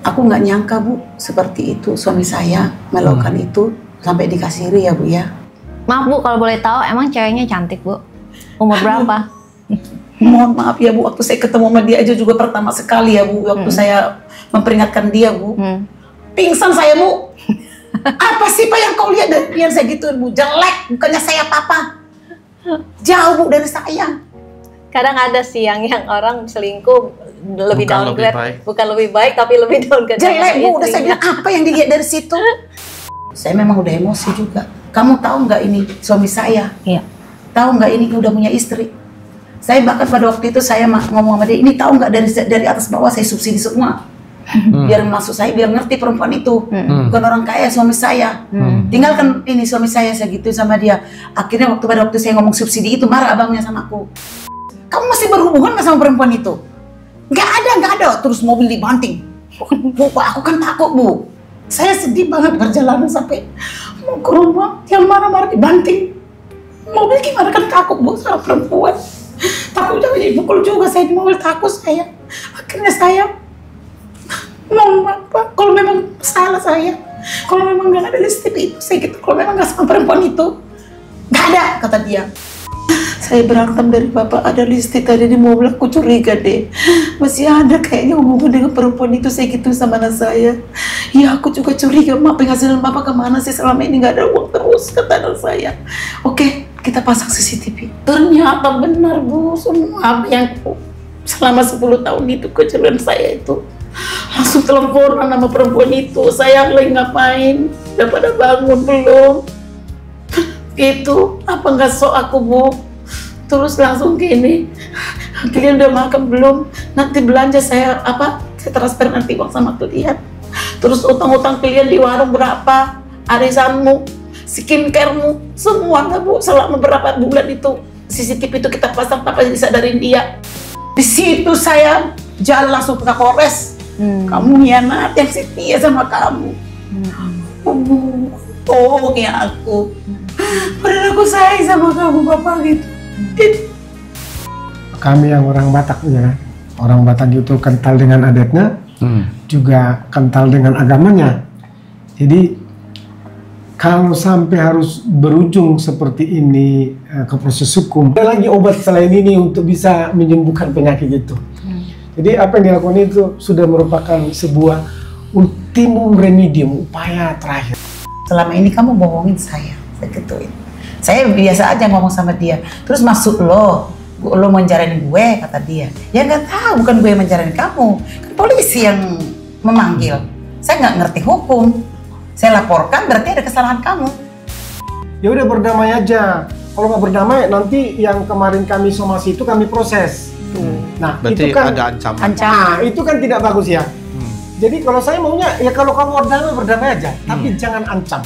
Aku nggak nyangka Bu, seperti itu suami saya melakukan itu sampai dikasiri ya Bu ya. Maaf Bu, kalau boleh tahu emang ceweknya cantik Bu? Umur berapa? Mohon maaf ya Bu, waktu saya ketemu sama dia aja juga pertama sekali ya Bu, waktu saya memperingatkan dia Bu. Pingsan saya Bu. Apa sih Pak yang kau lihat dari dia saya gituin Bu? Jelek, bukannya saya apa-apa. Jauh Bu dari saya. Kadang ada sih yang orang selingkuh lebih Bukan downgrade, lebih baik. bukan lebih baik tapi lebih downgrade. Jelek Bu, udah saya bilang apa yang dilihat dari situ? Saya memang udah emosi juga. Kamu tahu nggak ini suami saya? Iya. Tahu nggak ini udah punya istri? Saya bahkan pada waktu itu saya ngomong sama dia, ini tahu nggak dari atas bawah saya subsidi semua. Biar maksud saya biar ngerti perempuan itu bukan orang kaya suami saya. Tinggalkan ini suami saya segitu sama dia. Akhirnya pada waktu saya ngomong subsidi itu marah abangnya sama aku. Kamu masih berhubungan nggak sama perempuan itu? Nggak ada. Terus mobil dibanting. Bu, aku kan takut Bu. Saya sedih banget perjalanan sampai mau ke rumah, yang marah-marah dibanting. Mobil gimana kan takut Bu sama perempuan. Takut jangan dipukul juga saya di mobil, takut saya. Akhirnya saya mohon maaf Pak, kalau memang salah saya, kalau memang nggak ada listrik itu saya gitu, kalau memang nggak sama perempuan itu, nggak ada kata dia. Saya berantem dari Bapak, ada listrik tadi di mobil, aku curiga deh. Masih ada kayaknya hubungan dengan perempuan itu, saya gitu sama anak saya. Ya aku juga curiga, Mak, penghasilan Bapak kemana sih selama ini, nggak ada uang terus, kata anak saya. Oke, kita pasang CCTV. Ternyata benar Bu, semua yang selama 10 tahun itu kejadian saya itu. Langsung teleponan sama perempuan itu, saya lagi ngapain, udah pada bangun belum? Gitu, apa nggak sok aku Bu? Terus langsung gini, kalian udah makan belum? Nanti belanja saya transfer nanti uang sama kalian. Terus utang-utang kalian di warung berapa? Arisanmu, skincaremu, semua nggak Bu? Selama beberapa bulan itu CCTV itu kita pasang, Papa disadarin dia. Di situ saya jalan langsung ke Kapolres. Kamu hianat yang setia sama kamu. Tolong ya aku. Padahal aku sayang sama kamu Bapak gitu. Kami yang orang Batak ya, orang Batak itu kental dengan adatnya, juga kental dengan agamanya. Jadi kalau sampai harus berujung seperti ini ke proses hukum, ada lagi obat selain ini untuk bisa menyembuhkan penyakit itu. Jadi apa yang dilakukan itu sudah merupakan sebuah ultimum remedium, upaya terakhir. Selama ini kamu bohongin saya gituin. Saya biasa aja ngomong sama dia. Terus masuk lo menjarain gue, kata dia. Ya nggak tahu, bukan gue yang menjarain kamu. Kan polisi yang memanggil. Saya nggak ngerti hukum. Saya laporkan berarti ada kesalahan kamu. Ya udah berdamai aja. Kalau nggak berdamai, nanti yang kemarin kami somasi itu kami proses. Nah, berarti itu kan ada ancaman. Ancaman. itu kan tidak bagus ya. Jadi kalau saya maunya ya kalau kamu berdamai aja, tapi jangan ancam.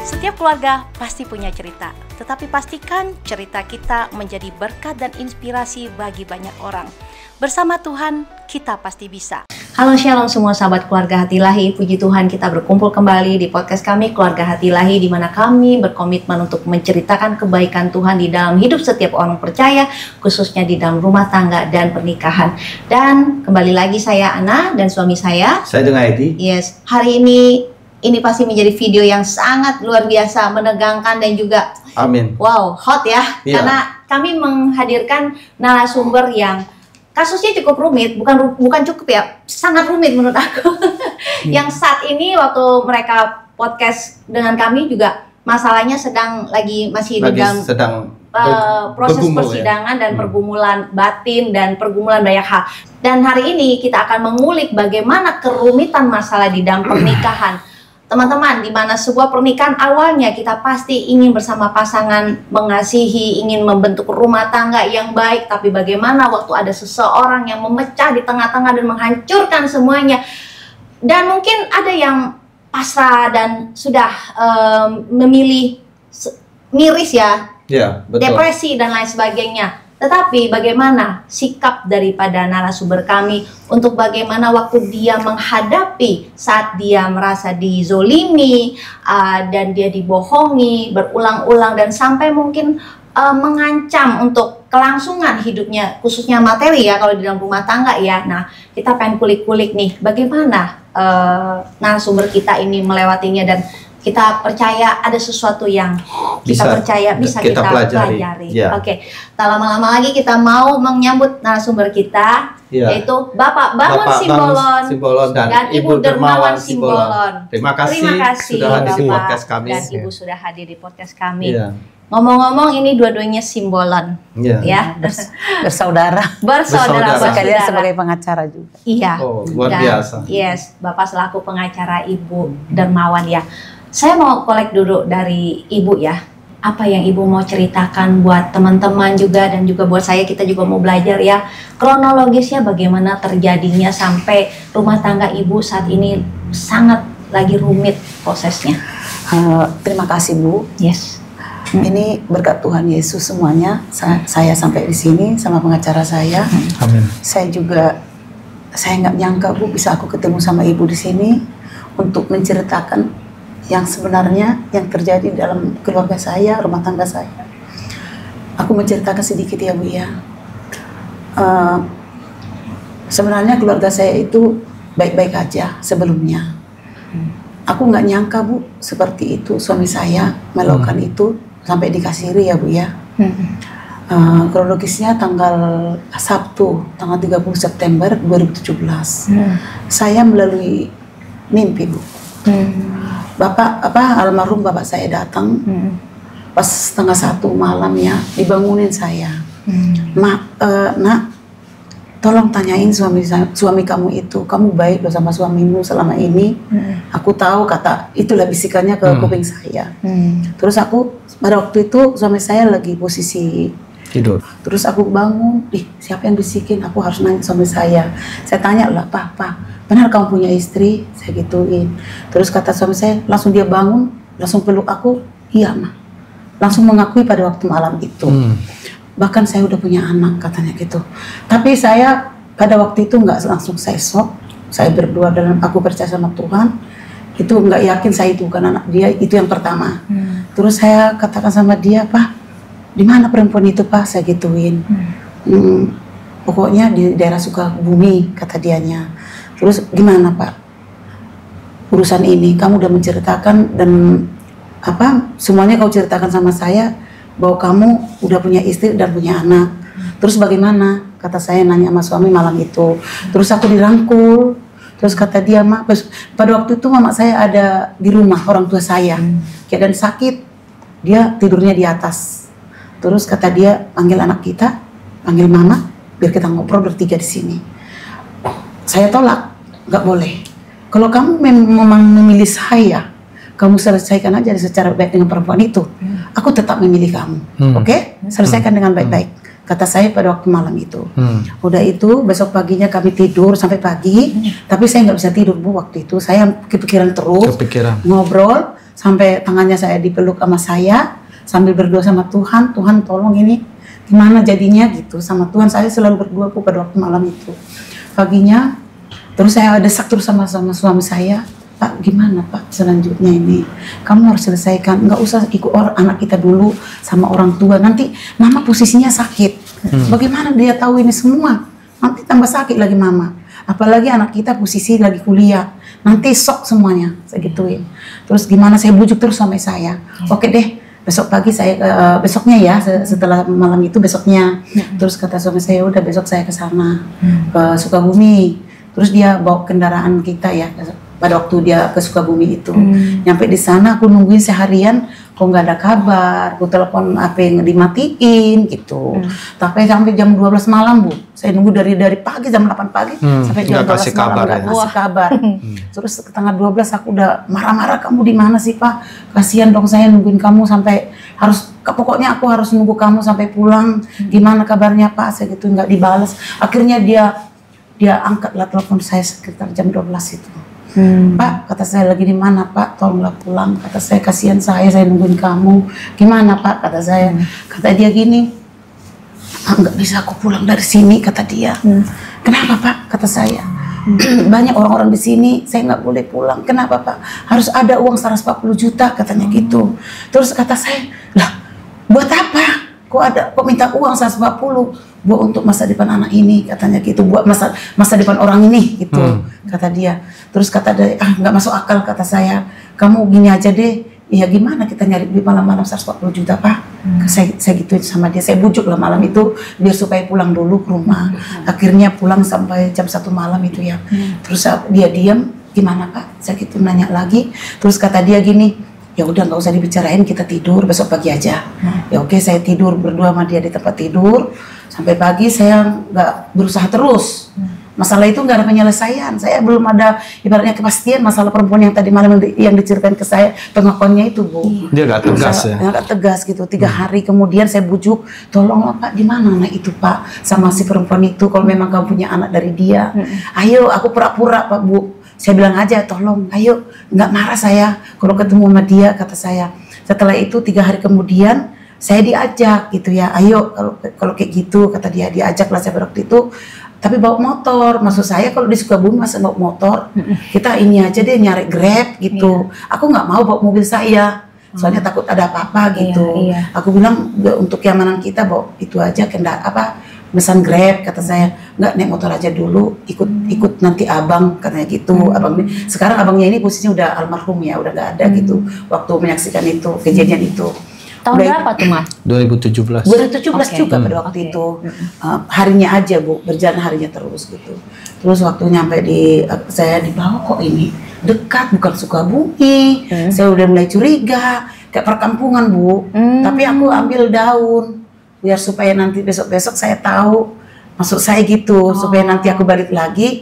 Setiap keluarga pasti punya cerita, tetapi pastikan cerita kita menjadi berkat dan inspirasi bagi banyak orang. Bersama Tuhan, kita pasti bisa. Halo Shalom semua sahabat keluarga Hati Ilahi, puji Tuhan kita berkumpul kembali di podcast kami Keluarga Hati Ilahi, di mana kami berkomitmen untuk menceritakan kebaikan Tuhan di dalam hidup setiap orang percaya, khususnya di dalam rumah tangga dan pernikahan. Dan kembali lagi saya Ana dan suami saya dengan Edi. Yes, hari ini pasti menjadi video yang sangat luar biasa, menegangkan dan juga Amin. Wow, hot ya. Iya. Karena kami menghadirkan narasumber yang kasusnya cukup rumit, bukan cukup ya, sangat rumit menurut aku. Yang saat ini waktu mereka podcast dengan kami juga masalahnya masih sedang proses bergumul, persidangan dan pergumulan batin dan pergumulan banyak hal. Dan hari ini kita akan mengulik bagaimana kerumitan masalah di dalam pernikahan. Teman-teman, di mana sebuah pernikahan awalnya kita pasti ingin bersama pasangan mengasihi, ingin membentuk rumah tangga yang baik, tapi bagaimana waktu ada seseorang yang memecah di tengah-tengah dan menghancurkan semuanya. Dan mungkin ada yang pasrah dan sudah memilih miris ya, betul. depresi dan lain sebagainya. Tetapi bagaimana sikap daripada narasumber kami untuk bagaimana waktu dia menghadapi saat dia merasa dizolimi dan dia dibohongi berulang-ulang dan sampai mungkin mengancam untuk kelangsungan hidupnya, khususnya materi ya kalau di dalam rumah tangga ya. Nah, kita pengen kulik-kulik nih, bagaimana narasumber kita ini melewatinya, dan kita percaya ada sesuatu yang kita percaya bisa kita pelajari. Ya. Oke, tak lama-lama lagi kita mau menyambut narasumber kita, yaitu Bapak Bangun Simbolon dan Ibu Dermawan Simbolon. Terima kasih sudah hadir di podcast kami. Dan Ibu sudah hadir di podcast kami. Ngomong-ngomong, ini dua-duanya Simbolon, ya, bersaudara sekalian sebagai pengacara juga. Iya. Oh, luar biasa. Yes, Bapak selaku pengacara, Ibu Dermawan ya. Saya mau kolek dulu dari Ibu ya. Apa yang Ibu mau ceritakan buat teman-teman juga dan juga buat saya, kita juga mau belajar ya. Kronologisnya bagaimana terjadinya sampai rumah tangga Ibu saat ini sangat lagi rumit prosesnya. Terima kasih Bu. Yes. Ini berkat Tuhan Yesus semuanya. Saya sampai di sini sama pengacara saya. Amin. Saya nggak nyangka Bu bisa aku ketemu sama Ibu di sini untuk menceritakan yang sebenarnya yang terjadi dalam keluarga saya, rumah tangga saya. Aku menceritakan sedikit ya Bu ya. Sebenarnya keluarga saya itu baik-baik aja sebelumnya. Aku nggak nyangka Bu seperti itu, suami saya melakukan itu sampai dikasiri ya Bu ya. Kronologisnya tanggal Sabtu tanggal 30 September 2017 saya melalui mimpi Bu. Almarhum bapak saya datang pas setengah 1 malam ya, dibangunin saya. Nak, tolong tanyain suami kamu itu, kamu baik loh sama suamimu selama ini. Aku tahu, kata itulah bisikannya ke kuping saya. Terus aku pada waktu itu suami saya lagi posisi tidur. Terus aku bangun, siapa yang bisikin? Aku harus nanya suami saya. Saya tanya lah, Pak, benar kamu punya istri? Saya gituin. Terus kata suami saya, langsung dia bangun, langsung peluk aku. Iya Ma, langsung mengakui pada waktu malam itu. Bahkan saya udah punya anak katanya gitu. Tapi saya pada waktu itu nggak langsung saya shock. Saya berdua dalam aku percaya sama Tuhan. Itu nggak yakin saya itu bukan anak dia, itu yang pertama. Terus saya katakan sama dia, Pak, di mana perempuan itu Pak? Saya gituin. Pokoknya di daerah Sukabumi kata dianya. Terus gimana Pak? Urusan ini kamu udah menceritakan dan semuanya kau ceritakan sama saya bahwa kamu udah punya istri dan punya anak. Terus bagaimana? Kata saya nanya sama suami malam itu. Terus aku dirangkul. Terus kata dia, Mak, pada waktu itu mama saya ada di rumah orang tua saya. Keadaan sakit, dia tidurnya di atas. Terus kata dia, panggil anak kita, panggil mama, biar kita ngobrol bertiga di sini. Saya tolak, nggak boleh. Kalau kamu memang memilih saya, kamu selesaikan aja secara baik dengan perempuan itu. Aku tetap memilih kamu, oke? Selesaikan dengan baik-baik. Kata saya pada waktu malam itu. Udah itu besok paginya kami tidur sampai pagi, tapi saya nggak bisa tidur Bu waktu itu. Saya kepikiran terus, ngobrol sampai tangannya saya dipeluk sama saya sambil berdoa sama Tuhan. Tuhan tolong ini gimana jadinya gitu sama Tuhan. Saya selalu berdoa Bu pada waktu malam itu. Paginya terus saya desak terus sama suami saya. Pak, gimana Pak selanjutnya ini? Kamu harus selesaikan, nggak usah ikut anak kita dulu sama orang tua. Nanti mama posisinya sakit. Bagaimana dia tahu ini semua? Nanti tambah sakit lagi mama. Apalagi anak kita posisi lagi kuliah. Nanti sok semuanya, saya gituin. Terus gimana saya bujuk terus sama saya. Oke deh, besok pagi saya, besoknya ya, setelah malam itu besoknya. Terus kata suami saya, udah besok saya ke sana, ke Sukabumi. Terus dia bawa kendaraan kita ya. Pada waktu dia ke Sukabumi itu, nyampe di sana aku nungguin seharian, kok nggak ada kabar, aku telepon HP dimatiin gitu. Tapi sampai jam 12 malam Bu, saya nunggu dari pagi jam 8 pagi sampai jam 12 malam nggak ngasih kabar. Terus setengah 12 aku udah marah-marah, kamu di mana sih Pak? Kasihan dong saya nungguin kamu sampai pokoknya aku harus nunggu kamu sampai pulang. Gimana kabarnya Pak? Saya gitu nggak dibalas. Akhirnya dia angkatlah telepon saya sekitar jam 12 itu. Pak, kata saya lagi di mana Pak? Tolonglah pulang. Kata saya kasihan saya nungguin kamu. Gimana Pak? Kata saya. Kata dia gini, nggak bisa aku pulang dari sini. Kata dia. Kenapa Pak? Kata saya. Banyak orang-orang di sini, saya nggak boleh pulang. Kenapa Pak? Harus ada uang 140 juta katanya gitu. Terus kata saya, lah buat apa? kok minta uang 140 buat untuk masa depan anak ini, katanya gitu, buat masa depan orang ini gitu, kata dia. Terus kata dia, nggak masuk akal, kata saya. Kamu gini aja deh, ya gimana kita nyari di malam-malam 140 juta Pak. Saya gituin sama dia, saya bujuk lah malam itu biar supaya pulang dulu ke rumah. Akhirnya pulang sampai jam 1 malam itu ya. Terus dia diam, gimana Pak? Saya gitu nanya lagi. Terus kata dia gini, ya udah nggak usah dibicarain, kita tidur besok pagi aja. Ya oke, saya tidur berdua sama dia di tempat tidur sampai pagi. Saya nggak berusaha terus. Masalah itu nggak ada penyelesaian. Saya belum ada ibaratnya kepastian masalah perempuan yang tadi malam yang diceritain ke saya, pengakuannya itu Bu. Dia nggak tegas ya? Nggak tegas gitu. 3 hari kemudian saya bujuk, tolonglah Pak, di mana anak itu Pak, sama si perempuan itu. Kalau memang kamu punya anak dari dia, ayo aku pura-pura Pak Bu. Saya bilang aja, tolong, ayo, nggak marah saya kalau ketemu sama dia, kata saya. Setelah itu 3 hari kemudian saya diajak gitu ya, ayo kalau kayak gitu, kata dia, diajaklah saya waktu itu. Tapi bawa motor, maksud saya kalau di Sukabumi masa bawa motor, kita ini aja deh nyari Grab gitu. Aku nggak mau bawa mobil saya, soalnya takut ada apa-apa gitu. Aku bilang untuk keamanan kita bawa itu aja, pesan Grab, kata saya. Nggak, naik motor aja dulu, ikut nanti abang, katanya gitu. Abang sekarang abangnya ini posisinya udah almarhum ya, udah nggak ada gitu waktu menyaksikan itu kejadian itu. Tahun berapa tuh Mas? 2017 juga pada waktu itu. Harinya aja Bu, berjalan harinya terus gitu. Terus waktu nyampe saya dibawa, kok ini dekat, bukan Sukabumi. Saya udah mulai curiga, kayak perkampungan Bu. Tapi aku ambil daun biar supaya nanti besok-besok saya tahu maksud saya gitu, supaya nanti aku balik lagi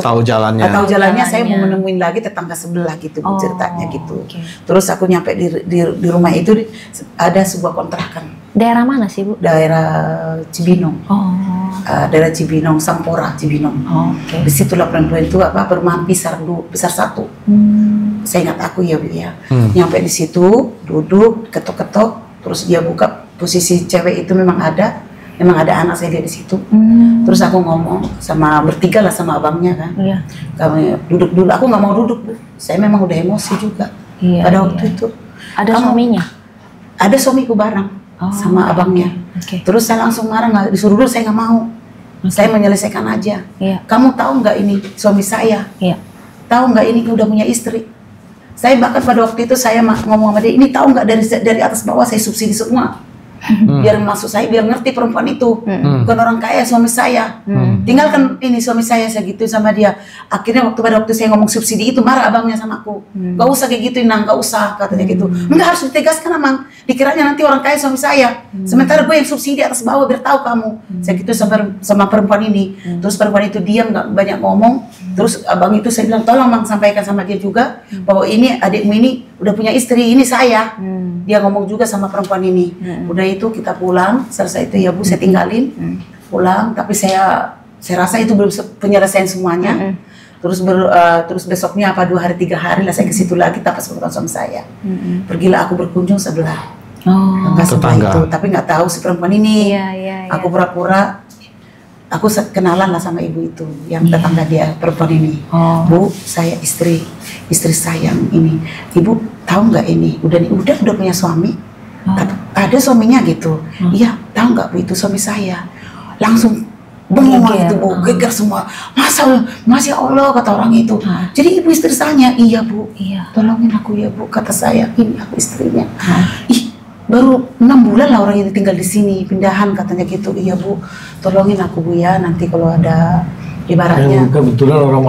tahu jalannya. Saya mau menemuin lagi tetangga sebelah gitu Bu, ceritanya gitu. Terus aku nyampe di rumah itu ada sebuah kontrakan. Daerah mana sih Bu? Daerah Cibinong. Daerah Cibinong, Sampora Cibinong. Disitulah perempuan itu perumahan pisar 1. Saya ingat aku ya Bu ya. Nyampe di situ, duduk, ketok-ketok, terus dia buka, posisi cewek itu memang ada anak saya di situ. Terus aku ngomong sama bertiga lah sama abangnya kan. Kami duduk dulu. Aku nggak mau duduk Bu. Saya memang udah emosi juga pada waktu itu. Ada suaminya? Ada suamiku bareng sama abangnya. Terus saya langsung marah, nggak disuruh dulu, saya nggak mau. Saya menyelesaikan aja. Kamu tahu nggak ini suami saya? Tahu nggak ini udah punya istri? Saya bahkan pada waktu itu saya ngomong sama dia, ini tahu nggak dari atas bawah saya subsidi semua. Biar maksud saya biar ngerti perempuan itu bukan orang kaya suami saya. Tinggalkan ini suami saya gitu sama dia. Akhirnya pada waktu saya ngomong subsidi itu marah abangnya sama aku. Gak usah kayak gitu Nang, gak usah, katanya gitu. Enggak, harus ditegaskan Amang. Dikiranya nanti orang kaya suami saya. Sementara gue yang subsidi atas bawah biar tahu kamu. Saya gitu sama perempuan ini. Terus perempuan itu diam, nggak banyak ngomong. Terus abang itu saya bilang, tolong Mang sampaikan sama dia juga bahwa ini adikmu ini udah punya istri, ini saya. Dia ngomong juga sama perempuan ini. Udah itu kita pulang, selesai itu ya Bu, saya tinggalin pulang. Tapi saya rasa itu belum penyelesaian semuanya. Terus besoknya 2 hari 3 hari lah saya ke situ lagi tanpa sepengetahuan suami saya. Pergilah aku berkunjung sebelah tetangga itu, tapi nggak tahu si perempuan ini. Aku pura-pura. Aku kenalan lah sama ibu itu, yang tetangga dia, perempuan ini. Bu, saya istri saya ini. Ibu tahu nggak ini? Udah punya suami? Ada suaminya gitu. Iya, tahu nggak Bu, itu suami saya. Langsung bengong gitu Bu, geger semua. Masya Allah, kata orang itu. Jadi ibu istri saya? Iya Bu. Tolongin aku ya Bu, kata saya. Ini aku istrinya. Ih, baru 6 bulan lah orang ini tinggal di sini, pindahan katanya gitu. Iya Bu, tolongin aku Bu ya, nanti kalau ada ibaratnya. Kebetulan orang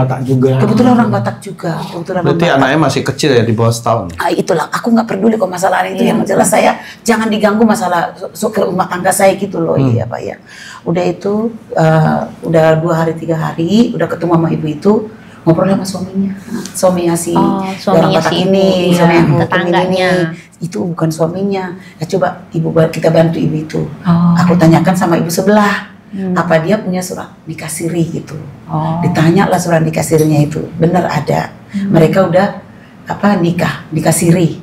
Batak juga. Berarti anaknya masih kecil ya, di bawah setahun. Itulah, aku nggak peduli kok masalah itu. Yang jelas saya jangan diganggu masalah rumah tangga saya gitu loh. Iya Pak ya. Udah itu, udah 2 hari 3 hari, udah ketemu sama ibu itu. Ngobrol sama suaminya si orang Batak ini, suami yang tetangganya. Itu bukan suaminya. Ya coba kita bantu ibu itu. Aku tanyakan sama ibu sebelah, apa dia punya surat nikah siri gitu. Ditanya lah surat nikah sirinya itu, benar ada. Mereka udah nikah siri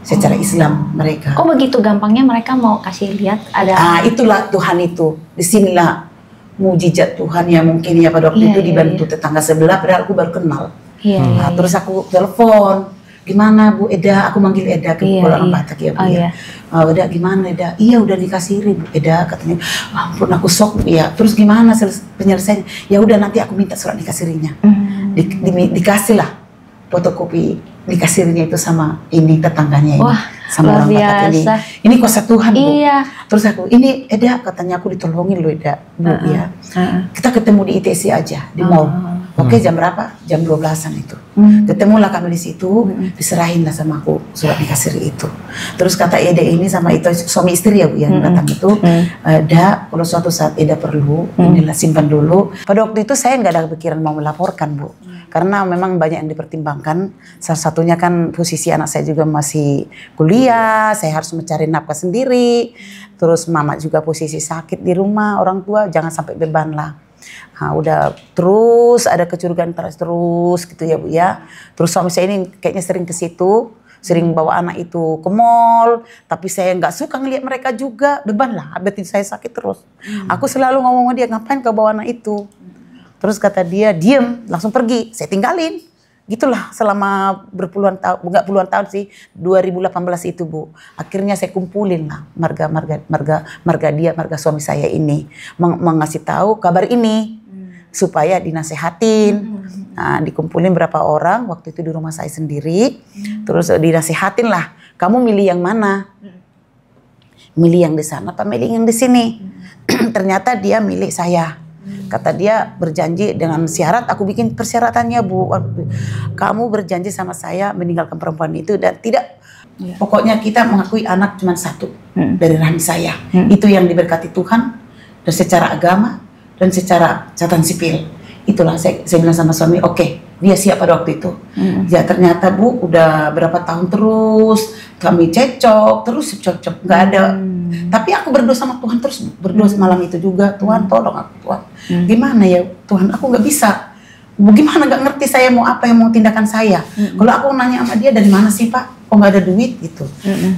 secara Islam mereka. Oh begitu gampangnya mereka mau kasih lihat ada. Itulah Tuhan itu. Disinilah mujizat Tuhan ya mungkin ya pada waktu itu dibantu tetangga sebelah, padahal aku baru kenal. Terus aku telepon gimana Bu Eda, aku manggil Eda ke orang Batak ya Bu ya. Eda gimana Eda? Iya udah nikah siri Bu Eda, katanya. Ampun aku sok Bu ya. Terus gimana penyelesaiannya? Ya udah nanti aku minta surat nikah sirinya. Dikasih lah fotokopi nikah sirinya itu sama ini tetangganya ini. Wah, sama orang Batak ini. Ini kuasa Tuhan Bu. Iya. Terus aku, ini Eda katanya aku ditolongin loh Eda Bu ya. Kita ketemu di ITC aja di mall. Oke, jam berapa? Jam 12-an itu. Ketemulah kami di situ, diserahin lah sama aku surat nikah siri itu. Terus kata Eda ini sama itu suami istri ya Bu yang datang itu, Eda kalau suatu saat Eda perlu, inilah simpan dulu. Pada waktu itu saya nggak ada pikiran mau melaporkan Bu, karena memang banyak yang dipertimbangkan. Salah satunya kan posisi anak saya juga masih kuliah, saya harus mencari nafkah sendiri. Terus mama juga posisi sakit di rumah, orang tua jangan sampai beban lah. Nah, udah terus ada kecurigaan terus gitu ya Bu ya. Terus suami saya ini kayaknya sering ke situ, sering bawa anak itu ke mall, tapi saya nggak suka ngelihat mereka juga, beban lah, berarti saya sakit terus. Aku selalu ngomong sama dia, ngapain kau bawa anak itu? Terus kata dia, diem, langsung pergi, saya tinggalin. Gitulah selama berpuluhan tahun, enggak puluhan tahun sih, 2018 itu Bu. Akhirnya saya kumpulin lah marga suami saya ini, mengasih tahu kabar ini supaya dinasehatin. Nah, dikumpulin berapa orang waktu itu di rumah saya sendiri, terus dinasehatin lah, kamu milih yang mana? Milih yang di sana apa milih yang di sini? Ternyata dia milih saya. Kata dia berjanji dengan syarat, aku bikin persyaratannya Bu. Kamu berjanji sama saya meninggalkan perempuan itu dan tidak, pokoknya kita mengakui anak cuma satu dari rahim saya. Itu yang diberkati Tuhan dan secara agama dan secara catatan sipil. Itulah saya bilang sama suami, oke, dia siap pada waktu itu. Ya ternyata Bu udah berapa tahun terus kami cekcok, terus cocok nggak ada. Tapi aku berdoa sama Tuhan terus, berdoa malam itu juga, Tuhan tolong aku Tuhan. Gimana ya Tuhan, aku nggak bisa. Gimana nggak ngerti saya mau apa yang mau tindakan saya. Kalau aku nanya sama dia, dari mana sih Pak? Kok nggak ada duit gitu?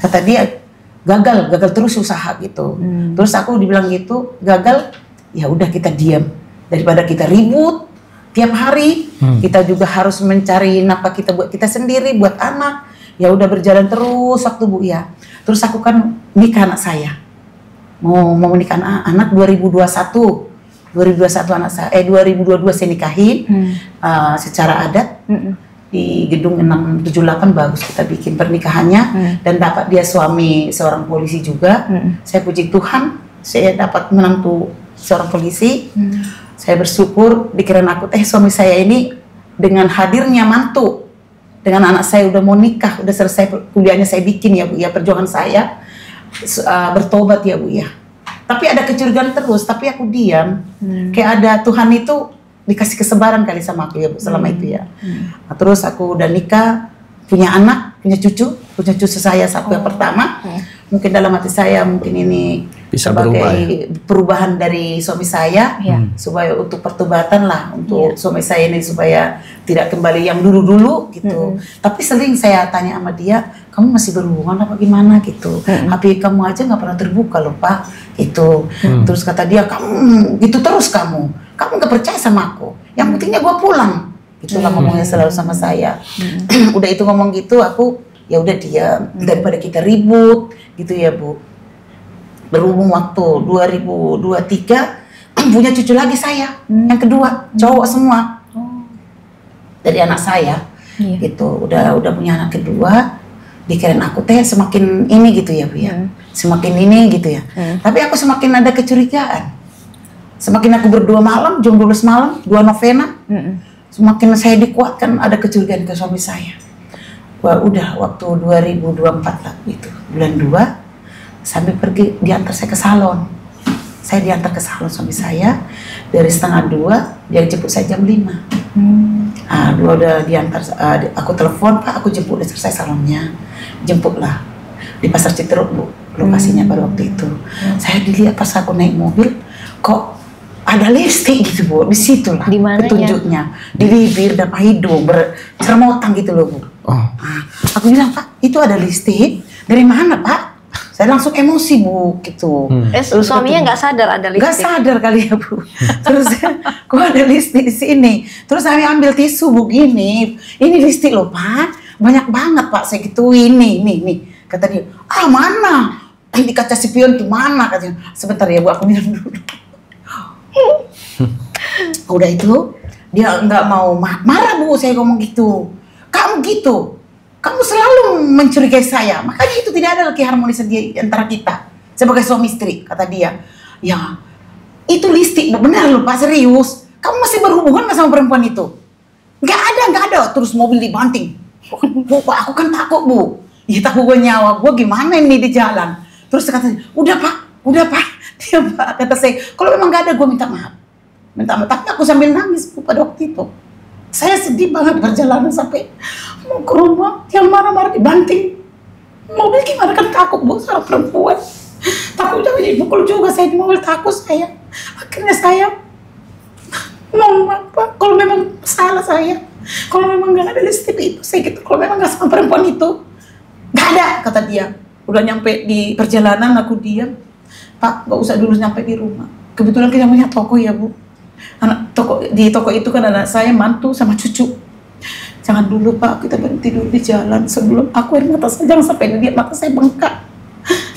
Kata dia gagal terus usaha gitu. Terus aku dibilang gitu, gagal, ya udah kita diam. Daripada kita ribut tiap hari, kita juga harus mencari nafkah kita buat kita sendiri, buat anak. Ya udah berjalan terus waktu Bu ya. Terus aku kan nikah anak saya. Mau menikah anak 2021 anak saya 2022 saya nikahin secara adat di gedung 678 bagus kita bikin pernikahannya dan dapat dia suami seorang polisi juga. Saya puji Tuhan, saya dapat menantu seorang polisi. Saya bersyukur dikirain aku suami saya ini dengan hadirnya mantu, dengan anak saya udah mau nikah, udah selesai kuliahnya saya bikin ya Bu ya, perjuangan saya bertobat ya Bu ya. Tapi ada kecurigaan terus, tapi aku diam. Kayak ada Tuhan itu dikasih kesabaran kali sama aku ya Bu selama itu ya. Nah, terus aku udah nikah, punya anak, punya cucu saya yang pertama. Mungkin dalam hati saya mungkin ini bisa sebagai berubah, ya? perubahan dari suami saya supaya untuk pertobatan lah untuk suami saya ini supaya tidak kembali yang dulu-dulu gitu. Tapi sering saya tanya sama dia, kamu masih berhubungan apa gimana gitu? HP kamu aja nggak pernah terbuka loh Pak itu. Terus kata dia, kamu gitu terus kamu nggak percaya sama aku. Yang pentingnya gua pulang. Itulah ngomongnya selalu sama saya. Udah itu ngomong gitu, aku ya udah diam daripada kita ribut gitu ya Bu. Berhubung waktu 2023 punya cucu lagi saya, yang kedua cowok semua dari anak saya gitu. Udah punya anak kedua, dikirain aku semakin ini gitu ya Bu ya, semakin ini gitu ya. Tapi aku semakin ada kecurigaan. Semakin aku berdoa malam, jam 12 malam, 2 novena, semakin saya dikuatkan ada kecurigaan ke suami saya. Wah udah waktu 2024 lah itu, bulan 2 sampai pergi diantar saya ke salon. Saya diantar ke salon suami saya dari 1:30, dia jemput saya jam 5. Dua udah diantar, aku telepon Pak, aku jemput, udah selesai salonnya. Jemputlah di Pasar Citeruk Bu, lokasinya pada waktu itu. Saya dilihat pas aku naik mobil, kok ada lipstik gitu Bu, di situ lah petunjuknya, di bibir dan hidung bercermotan gitu loh Bu. Aku bilang Pak, itu ada lipstik dari mana Pak? Saya langsung emosi Bu gitu. Terus suaminya nggak sadar ada lipstik? Nggak sadar kali ya Bu. Terus kok ada lipstik di sini? Terus saya ambil tisu Bu gini, ini lipstik loh Pak, banyak banget Pak, saya gituin nih. Kata dia, mana? Di kaca spion tuh mana? Katanya, sebentar ya Bu, aku minum dulu. Udah itu, dia nggak mau marah Bu, saya ngomong gitu. Kamu gitu, kamu selalu mencurigai saya, makanya itu tidak ada lagi harmonis di antara kita sebagai suami istri, kata dia. Ya, itu listik, benar loh Pak, serius. Kamu masih berhubungan nggak sama perempuan itu? Nggak ada. Terus mobil dibanting. Bu, Pak, aku kan takut Bu. Ya takut gue nyawa gue, gimana ini di jalan. Terus katanya, udah Pak. Dia Pak, kata saya, kalau memang nggak ada gue minta maaf. Tapi aku sambil nangis Bu pada waktu itu. Saya sedih banget perjalanan sampai mau ke rumah, yang marah-marah dibanting. Mobil gimana, kan takut Bu sama perempuan. Takut dipukul juga saya di mobil, takut saya. Akhirnya saya mau apa? Kalau memang salah saya, kalau memang nggak ada listrik itu, saya gitu. Kalau memang nggak sama perempuan itu, nggak ada, kata dia. Udah nyampe di perjalanan aku diam. Pak, nggak usah dulu nyampe di rumah. Kebetulan kita punya toko ya Bu. Di toko itu kan anak saya, mantu sama cucu. Jangan dulu Pak, kita berhenti dulu di jalan sebelum aku air mata saya, jangan sampai dia mata saya bengkak.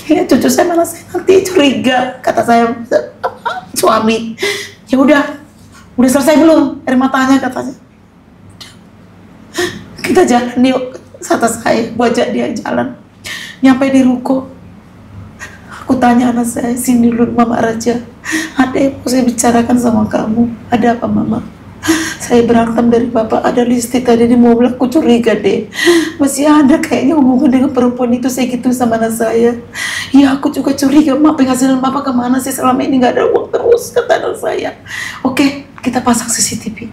Ya cucu saya mana saya nanti curiga, kata saya suami. Ya udah selesai belum air matanya, katanya. Kita jalan yuk, kata saya, buajak dia jalan. Nyampe di ruko, aku tanya anak saya, sini dulu Mama Raja, ada yang mau saya bicarakan sama kamu. Ada apa Mama? Saya berantem dari Bapak, ada listrik tadi di mobil, aku curiga deh. Masih ada kayaknya hubungan dengan perempuan itu, saya gitu sama anak saya. Ya aku juga curiga, Mak, penghasilan Bapak kemana sih selama ini, nggak ada uang terus, kata anak saya. Oke, kita pasang CCTV.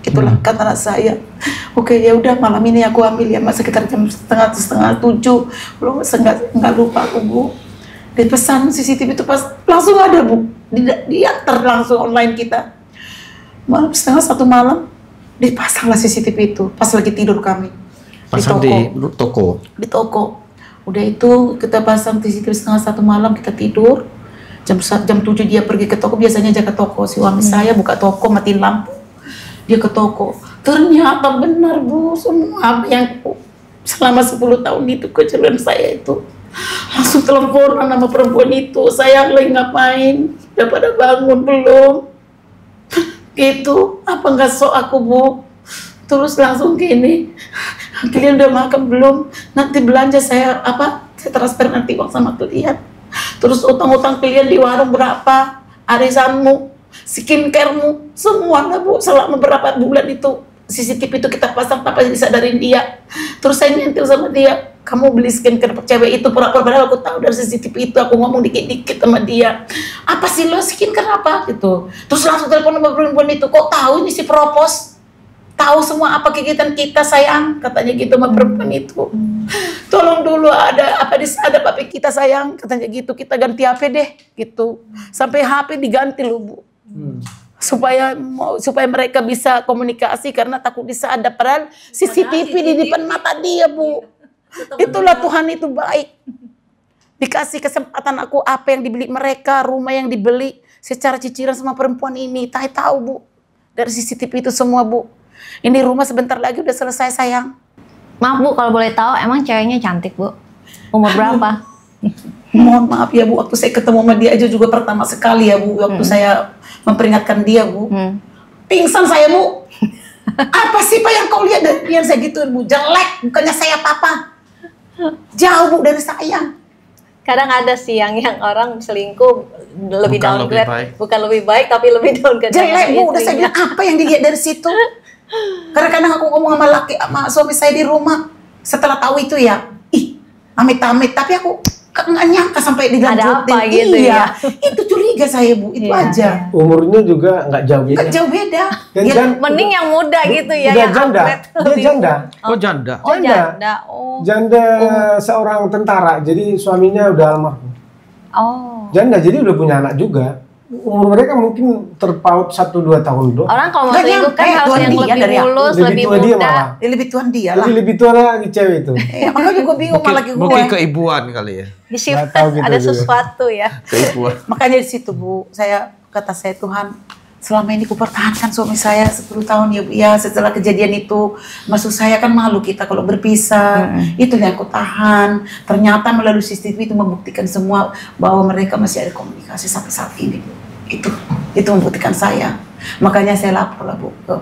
Itulah kata anak saya. Oke, ya udah malam ini aku ambil ya, Mak, sekitar jam setengah 7. Belum, nggak lupa aku Bu. Dipesan CCTV itu pas langsung ada Bu. Diantar langsung online kita. Malam setengah 1 malam dipasanglah CCTV itu pas lagi tidur kami. Pasang di toko. Di toko. Udah itu kita pasang CCTV setengah 1 malam, kita tidur. Jam 7 dia pergi ke toko, biasanya jaga toko. Suami saya buka toko, matiin lampu. Dia ke toko. Ternyata benar Bu, semua yang selama 10 tahun itu kejadian saya itu. Langsung teleponan sama perempuan itu. Sayang lagi ngapain? Udah pada bangun belum? Gitu, apa nggak sok aku Bu? Terus langsung gini, kalian udah makan belum? Nanti belanja saya transfer nanti uang sama kalian. Terus utang-utang kalian di warung berapa? Arisanmu, skincaremu, semua lah Bu. Selama beberapa bulan itu CCTV itu kita pasang tanpa disadarin dia. Terus saya nyentil sama dia, kamu beli skincare cewek itu pura-pura, padahal aku tahu dari CCTV itu. Aku ngomong dikit-dikit sama dia, apa sih lo skincare apa gitu. Terus langsung telepon sama perempuan itu, kok tahu ini si propos, tahu semua apa kegiatan kita sayang, katanya gitu sama perempuan itu. Tolong dulu ada HP kita sayang, katanya gitu, kita ganti HP deh gitu. Sampai HP diganti loh Bu. Supaya mereka bisa komunikasi, karena takut disadap, padahal CCTV di depan mata dia Bu. Itulah Tuhan itu baik. Dikasih kesempatan aku, apa yang dibeli mereka, rumah yang dibeli secara cicilan sama perempuan ini. Tahu Bu, dari CCTV itu semua Bu. Ini rumah sebentar lagi udah selesai sayang. Maaf Bu, kalau boleh tahu emang ceweknya cantik Bu? Umur berapa? Mohon maaf ya Bu, waktu saya ketemu sama dia aja juga pertama sekali ya Bu, waktu saya memperingatkan dia Bu, pingsan saya Bu. Apa sih Pak yang kau lihat dari dia? Saya gituin Bu, jelek, bukannya saya apa-apa. Jauh Bu dari saya. Kadang ada sih yang orang selingkuh lebih Bukan downgrade, lebih baik. bukan lebih baik tapi lebih downgrade. Jelek Bu, udah saya bilang apa yang dilihat dari situ. Karena kadang aku ngomong sama suami saya di rumah, setelah tahu itu ya, amit-amit, tapi aku nggak nyangka sampai dilanjutin. Ada apa gitu ya? Itu curiga saya Bu, itu aja. Umurnya juga nggak jauh beda. Nggak jauh beda. Mending yang muda gitu ya, Udah yang janda. upgrade Dia lebih janda. Oh janda. Oh janda. Oh. Janda seorang tentara, jadi suaminya udah almarhum. Oh. Janda, jadi udah punya anak juga. Umur mereka mungkin terpaut 1-2 tahun doang. Orang kalau mau Nggak selingkuh kan nyampe, harus tuan yang dia lebih dari aku. mulus, Lebih lebih tua dia muda. malah. Dia lebih tuan dia lah. Jadi lebih tua lagi cewek itu. Makanya juga bingung malah lagi gue. Mungkin keibuan kali ya. Di situ Nggak tahu gitu ada juga. sesuatu ya. Keibuan. Makanya di situ Bu, kata saya Tuhan, selama ini kupertahankan suami saya 10 tahun ya Bu ya. Setelah kejadian itu, maksud saya kan malu kita kalau berpisah. Itu yang aku tahan. Ternyata melalui CCTV itu membuktikan semua bahwa mereka masih ada komunikasi sampai saat ini Bu. Itu membuktikan saya. Makanya saya lapor lah Bu. 2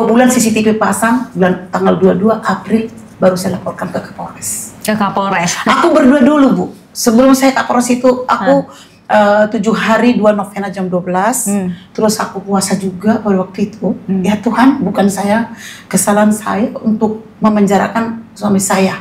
bulan CCTV pasang, tanggal 22 April baru saya laporkan ke Kapolres. Ke Kapolres. Aku berdua dulu Bu. Sebelum saya Kapolres itu aku 7 hari 2 November jam 12. Terus aku puasa juga pada waktu itu. Ya Tuhan, bukan saya, kesalahan saya untuk memenjarakan suami saya.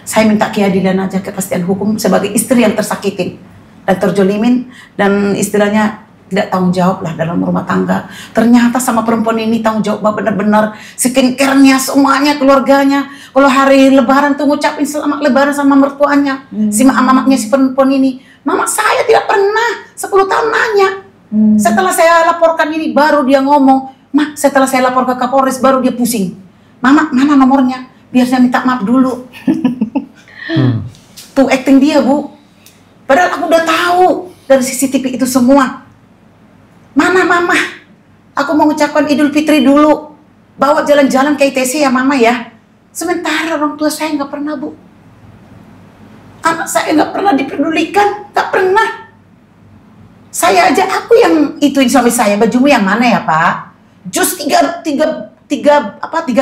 Saya minta keadilan aja, kepastian hukum sebagai istri yang tersakitin dan terjolimin, dan istilahnya tidak tanggung jawab lah dalam rumah tangga. Ternyata sama perempuan ini tanggung jawab benar-benar, skincare-nya semuanya, keluarganya. Kalau hari Lebaran tuh ngucapin selamat Lebaran sama mertuanya, si mamanya si perempuan ini. Mama saya tidak pernah 10 tahun nanya. Setelah saya laporkan ini baru dia ngomong, "Ma, setelah saya lapor ke Kapolres baru dia pusing. Mama, mana nomornya? Biar saya minta maaf dulu." Tuh acting dia Bu. Padahal aku udah tahu dari CCTV itu semua. Mana Mama? Aku mau mengucapkan Idul Fitri dulu. Bawa jalan-jalan ke ITC ya Mama ya. Sementara orang tua saya nggak pernah Bu. Anak saya nggak pernah dipedulikan, nggak pernah. Saya aja, aku yang ituin suami saya, bajumu yang mana ya Pak? Jus 3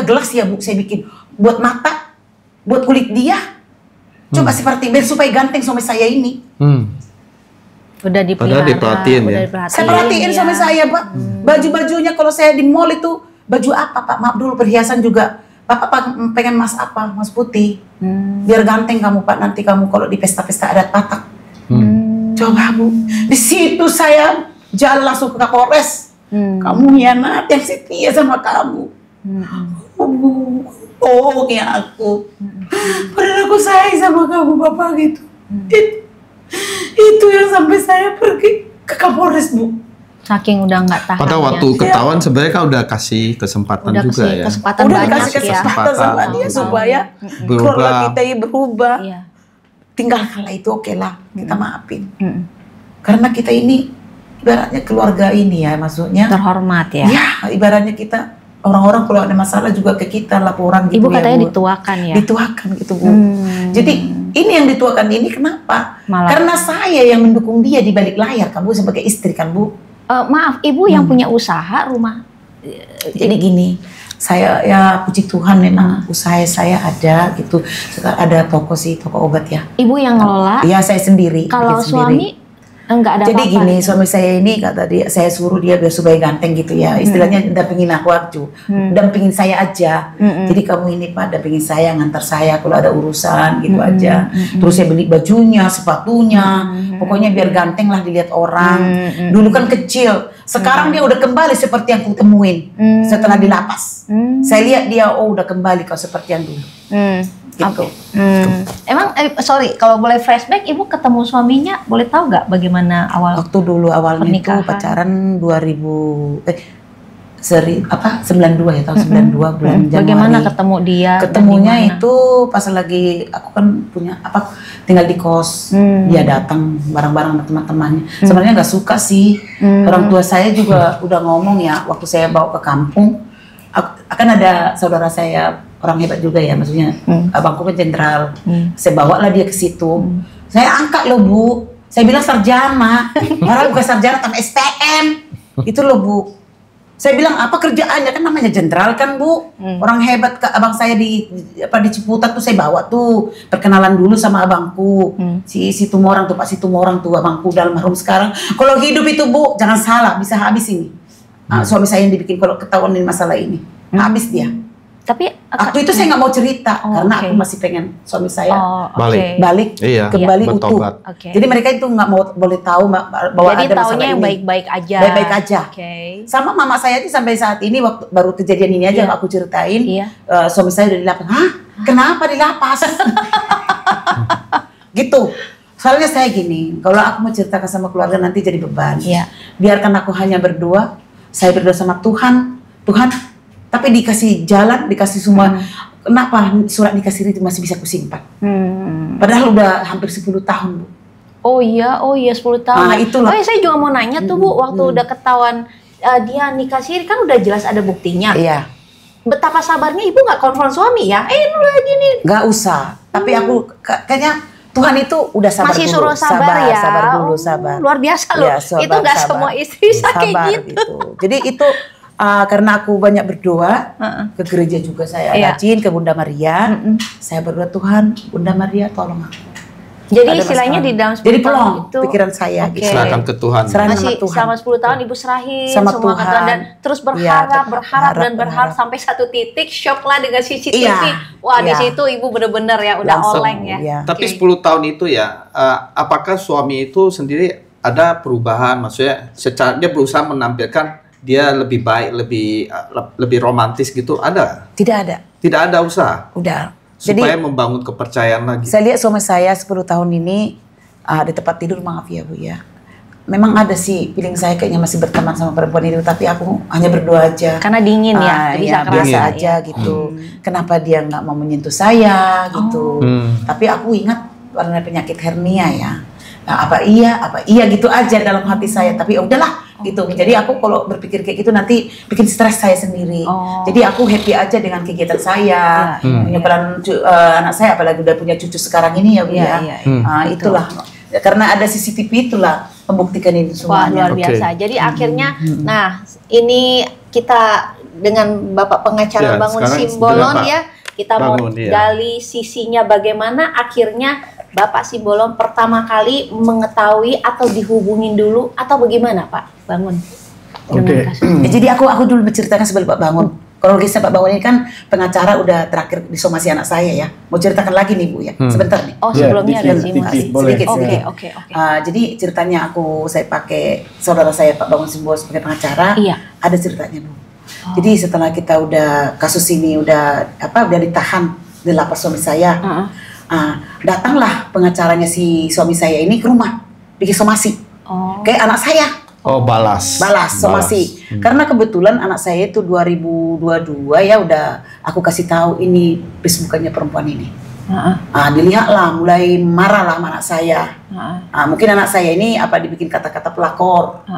gelas ya Bu, saya bikin buat mata, buat kulit dia. Coba seperti biar supaya ganteng suami saya ini. Udah diperhatiin ya. Saya perhatiin suami saya Pak. Baju-bajunya kalau saya di mall itu baju apa Pak? Maaf dulu, perhiasan juga. Bapak pengen mas apa? Mas putih. Biar ganteng kamu Pak, nanti kamu kalau di pesta-pesta adat Batak. Coba Bu, di situ saya jalan langsung ke Kapolres. Kamu hianat yang setia sama kamu. Oh ya aku. Padahal aku sayang sama kamu Bapak gitu. Itu yang sampai saya pergi ke Kapolres Bu. Saking udah nggak tahan. Padahal waktu ketahuan sebenarnya kan udah kasih kesempatan udah juga ya. Kesempatan udah banyak dikasih kesempatan sama dia supaya keluarga kita ini berubah. Tinggalkanlah itu, oke lah, kita maafin. Karena kita ini ibaratnya keluarga ini ya, maksudnya terhormat ya. Ya, ibaratnya kita orang-orang kalau ada masalah juga ke kita laporan gitu. Ibu katanya ya, Bu. dituakan ya. Dituakan gitu Bu. Jadi ini yang dituakan ini kenapa? Malah. Karena saya yang mendukung dia di balik layar kan Bu, sebagai istri kan Bu. Maaf, Ibu yang punya usaha rumah. Jadi gini, saya ya puji Tuhan memang usaha saya ada gitu. Sekarang ada toko obat ya. Ibu yang ngelola? Iya, saya sendiri. Kalau suami enggak ada jadi apa-apa. Gini, suami saya ini kata dia, saya suruh dia biar supaya ganteng gitu ya. Istilahnya dampingin aku aja, dampingin saya aja. Jadi kamu ini Pak, dampingin saya, ngantar saya kalau ada urusan gitu aja. Terus saya beli bajunya, sepatunya, pokoknya biar ganteng lah dilihat orang. Dulu kan kecil, sekarang dia udah kembali seperti yang kutemuin setelah di lapas. Saya lihat dia, oh udah kembali kau seperti yang dulu. Gitu. Emang sorry, kalau boleh flashback, Ibu ketemu suaminya, boleh tahu nggak bagaimana waktu dulu awalnya pernikahan? Itu pacaran 92 ya, tahun 92 bulan Januari. Bagaimana ketemu dia? Ketemunya itu pas lagi aku kan punya tinggal di kos. Dia datang bareng-bareng sama teman-temannya. Sebenarnya nggak suka sih. Orang tua saya juga udah ngomong ya, waktu saya bawa ke kampung, akan ada saudara saya orang hebat juga ya, maksudnya abangku kan jenderal. Saya bawa lah dia ke situ. Saya angkat loh Bu. Saya bilang sarjana, padahal bukan sarjana, tapi STM. Itu loh Bu. Saya bilang apa kerjaannya, kan namanya jenderal kan Bu. Orang hebat, abang saya di Ciputat tuh saya bawa tuh perkenalan dulu sama abangku. Si Tumorang tuh, Pak Tumorang tuh abangku udah almarhum sekarang. Kalau hidup itu Bu, jangan salah, bisa habis ini. Suami saya yang dibikin kalau ketahuan masalah ini. Habis dia. Tapi waktu itu saya nggak mau cerita karena aku masih pengen suami saya balik kembali utuh. Jadi mereka itu nggak mau boleh tahu bahwa jadi ada masalah ini. yang baik-baik aja. Baik-baik aja. Sama mama saya itu sampai saat ini waktu baru kejadian ini aja aku ceritain. Suami saya udah di lapas. Hah? Kenapa di lapas? Gitu. Soalnya saya gini, kalau aku mau ceritakan sama keluarga nanti jadi beban. Biarkan aku hanya berdua. Saya berdoa sama Tuhan. Tapi dikasih jalan, dikasih semua. Kenapa surat nikah siri itu masih bisa kusimpan? Padahal udah hampir 10 tahun, Bu. Oh iya 10 tahun. Itulah. Saya juga mau nanya tuh Bu, waktu udah ketahuan dia nikah siri kan udah jelas ada buktinya. Iya. Betapa sabarnya ibu nggak konfront suami ya? Lu lagi nih. Nggak usah. Tapi aku kayaknya Tuhan itu udah sabar masih dulu. suruh sabar ya. Sabar dulu, sabar. Luar biasa loh. Ya, sabar, itu nggak sabar. semua istri bisa kayak Sabar gitu. Jadi itu karena aku banyak berdoa ke gereja juga saya rajin ke Bunda Maria. Saya berdoa, Tuhan, Bunda Maria tolong aku. Jadi Ada istilahnya masalah. di dalam 10 Jadi tahun pelong itu pikiran saya Oke. gitu. Serahkan ke Tuhan. Serahkan masih sama Tuhan. selama 10 tahun ibu serahin Sama semua ke Tuhan Tuhan. dan terus Iya, berharap, berharap berharap. sampai satu titik shock lah dengan CCTV. Iya, Wah di iya. situ ibu bener-bener ya udah Langsung, oleng ya. iya. Tapi Oke. 10 tahun itu ya, apakah suami itu sendiri ada perubahan? Maksudnya secara dia berusaha menampilkan dia lebih baik, lebih romantis gitu, ada? Tidak ada. Tidak ada usaha Udah. supaya Jadi membangun kepercayaan lagi. saya lihat suami saya 10 tahun ini di tempat tidur, maaf ya Bu ya. Memang ada sih feeling saya kayaknya masih berteman sama perempuan itu, tapi aku hanya berdoa aja. Karena dingin ya, bisa Ya, kerasa biasa ya. aja gitu. Kenapa dia nggak mau menyentuh saya gitu? Tapi aku ingat karena penyakit hernia ya. Nah, apa iya gitu aja dalam hati saya. Tapi ya udahlah gitu. Jadi aku kalau berpikir kayak gitu nanti bikin stres saya sendiri. Jadi aku happy aja dengan kegiatan saya, penyebaran anak saya, apalagi udah punya cucu sekarang ini ya Bu ya. Itulah karena ada CCTV itulah membuktikan ini Wah semuanya. luar biasa. Jadi akhirnya, nah ini kita dengan Bapak pengacara Ya, Bangun sekarang Simbolon dengan Pak ya, kita Bangun, mau iya. gali sisinya bagaimana akhirnya Bapak Simbolon pertama kali mengetahui atau dihubungin dulu atau bagaimana Pak Bangun? Oke. Jadi aku dulu menceritakan sebelum Pak Bangun. Kalau kisah Pak Bangun ini kan pengacara udah terakhir disomasi anak saya ya. Mau ceritakan lagi nih Bu ya, sebentar nih. Oh Ya, sebelumnya ada dikit, Simbolon. dikit, boleh. Sedikit. Oke. Jadi ceritanya saya pakai saudara saya Pak Bangun Simbolon sebagai pengacara. Iya. Ada ceritanya Bu. Jadi setelah kita udah kasus ini udah ditahan di lapas suami saya, datanglah pengacaranya si suami saya ini ke rumah bikin somasi. Kayak anak saya. Oh, balas Somasi. Karena kebetulan anak saya itu 2022 ya udah aku kasih tahu ini Facebookannya perempuan ini. Dilihatlah, mulai marah lah sama anak saya. Mungkin anak saya ini dibikin kata-kata pelakor.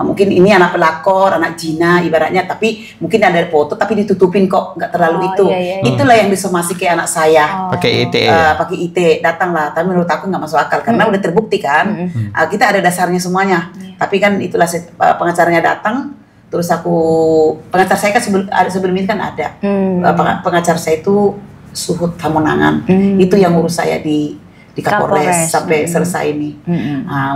Mungkin ini anak pelakor, anak zina ibaratnya, tapi mungkin ada foto tapi ditutupin kok, nggak terlalu itu. Iya. Itulah yang disomasi ke anak saya. pakai ITE. Pakai IT, datanglah. Tapi menurut aku nggak masuk akal karena udah terbukti kan. Kita ada dasarnya semuanya. Tapi kan itulah pengacaranya datang. Terus pengacar saya kan sebelum ini kan ada. Pengacar saya itu Suhut Hamonangan. Itu yang ngurus saya di Kapolres sampai selesai ini.